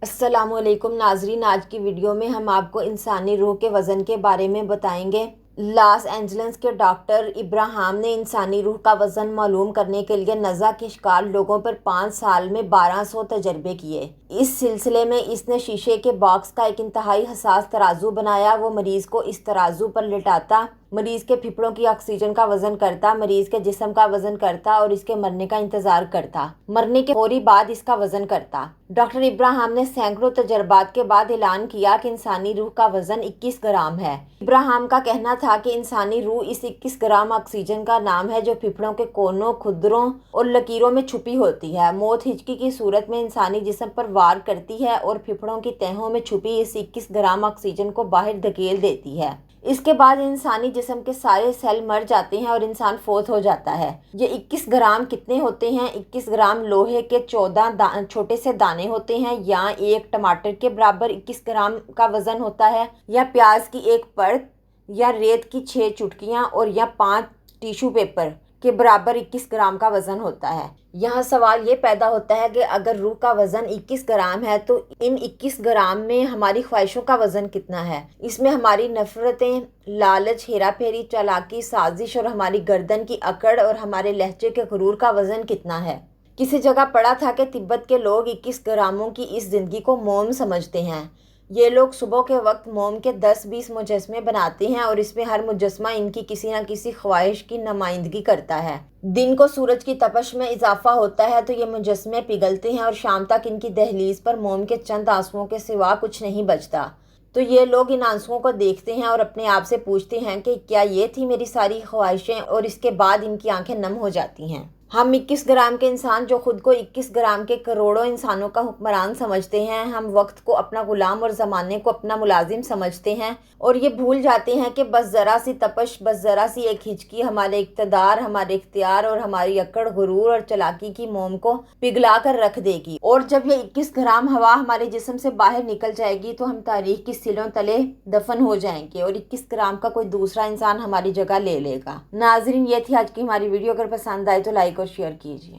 السلام علیکم ناظرین، آج کی ویڈیو میں ہم آپ کو انسانی روح کے وزن کے بارے میں بتائیں گے۔ لاس اینجلس کے ڈاکٹر ابراہام نے انسانی روح کا وزن معلوم کرنے کے لیے نزا کے شکار لوگوں پر 5 سال میں 1200 تجربے کیے۔ اس سلسلے میں اس نے شیشے کے باکس کا ایک انتہائی حساس ترازو بنایا۔ وہ مریض کو اس ترازو پر لٹاتا، مریض کے پھیپھڑوں کی آکسیجن کا وزن کرتا، مریض کے جسم کا وزن کرتا اور اس کے مرنے کا انتظار کرتا، مرنے کے فوری بعد اس کا وزن کرتا۔ ڈاکٹر ابراہام نے سینکڑوں تجربات کے بعد اعلان کیا کہ انسانی روح کا وزن 21 گرام ہے۔ ابراہام کا کہنا تھا کہ انسانی روح اس 21 گرام آکسیجن کا نام ہے جو پھیپھڑوں کے کونوں، کھدروں اور لکیروں میں چھپی ہوتی ہے۔ موت ہچکی کی صورت میں انسانی جسم پر وار کرتی ہے اور پھیپھڑوں کی تہوں میں چھپی اس 21 گرام آکسیجن کو باہر دھکیل دیتی ہے۔ اس کے بعد انسانی جسم کے سارے سیل مر جاتے ہیں اور انسان فوت ہو جاتا ہے۔ یہ 21 گرام کتنے ہوتے ہیں؟ 21 گرام لوہے کے 14 چھوٹے سے دانے ہوتے ہیں، یا ایک ٹماٹر کے برابر 21 گرام کا وزن ہوتا ہے، یا پیاز کی ایک پرت، یا ریت کی 6 چٹکیاں، اور یا 5 ٹیشو پیپر کے برابر 21 گرام کا وزن ہوتا ہے۔ یہاں سوال یہ پیدا ہوتا ہے کہ اگر روح کا وزن 21 گرام ہے تو ان 21 گرام میں ہماری خواہشوں کا وزن کتنا ہے؟ اس میں ہماری نفرتیں، لالچ، ہیرا پھیری، چالاکی، سازش اور ہماری گردن کی اکڑ اور ہمارے لہجے کے غرور کا وزن کتنا ہے؟ کسی جگہ پڑھا تھا کہ تبت کے لوگ 21 گراموں کی اس زندگی کو موم سمجھتے ہیں۔ یہ لوگ صبح کے وقت موم کے 10-20 مجسمے بناتے ہیں اور اس میں ہر مجسمہ ان کی کسی نہ کسی خواہش کی نمائندگی کرتا ہے۔ دن کو سورج کی تپش میں اضافہ ہوتا ہے تو یہ مجسمے پگھلتے ہیں اور شام تک ان کی دہلیز پر موم کے چند آنسوؤں کے سوا کچھ نہیں بچتا۔ تو یہ لوگ ان آنسوؤں کو دیکھتے ہیں اور اپنے آپ سے پوچھتے ہیں کہ کیا یہ تھی میری ساری خواہشیں، اور اس کے بعد ان کی آنکھیں نم ہو جاتی ہیں۔ ہم 21 گرام کے انسان جو خود کو 21 گرام کے کروڑوں انسانوں کا حکمران سمجھتے ہیں، ہم وقت کو اپنا غلام اور زمانے کو اپنا ملازم سمجھتے ہیں، اور یہ بھول جاتے ہیں کہ بس ذرا سی تپش، بس ذرا سی ایک ہچکی ہمارے اقتدار، ہمارے اختیار اور ہماری اکڑ، غرور اور چالاکی کی موم کو پگھلا کر رکھ دے گی۔ اور جب یہ 21 گرام ہوا ہمارے جسم سے باہر نکل جائے گی تو ہم تاریخ کی سلوں تلے دفن ہو جائیں گے اور 21 گرام کا کوئی دوسرا انسان ہماری جگہ لے لے گا۔ ناظرین، یہ تھی آج کی ہماری ویڈیو۔ اگر پسند آئے تو لائک اور شیئر کیجیے۔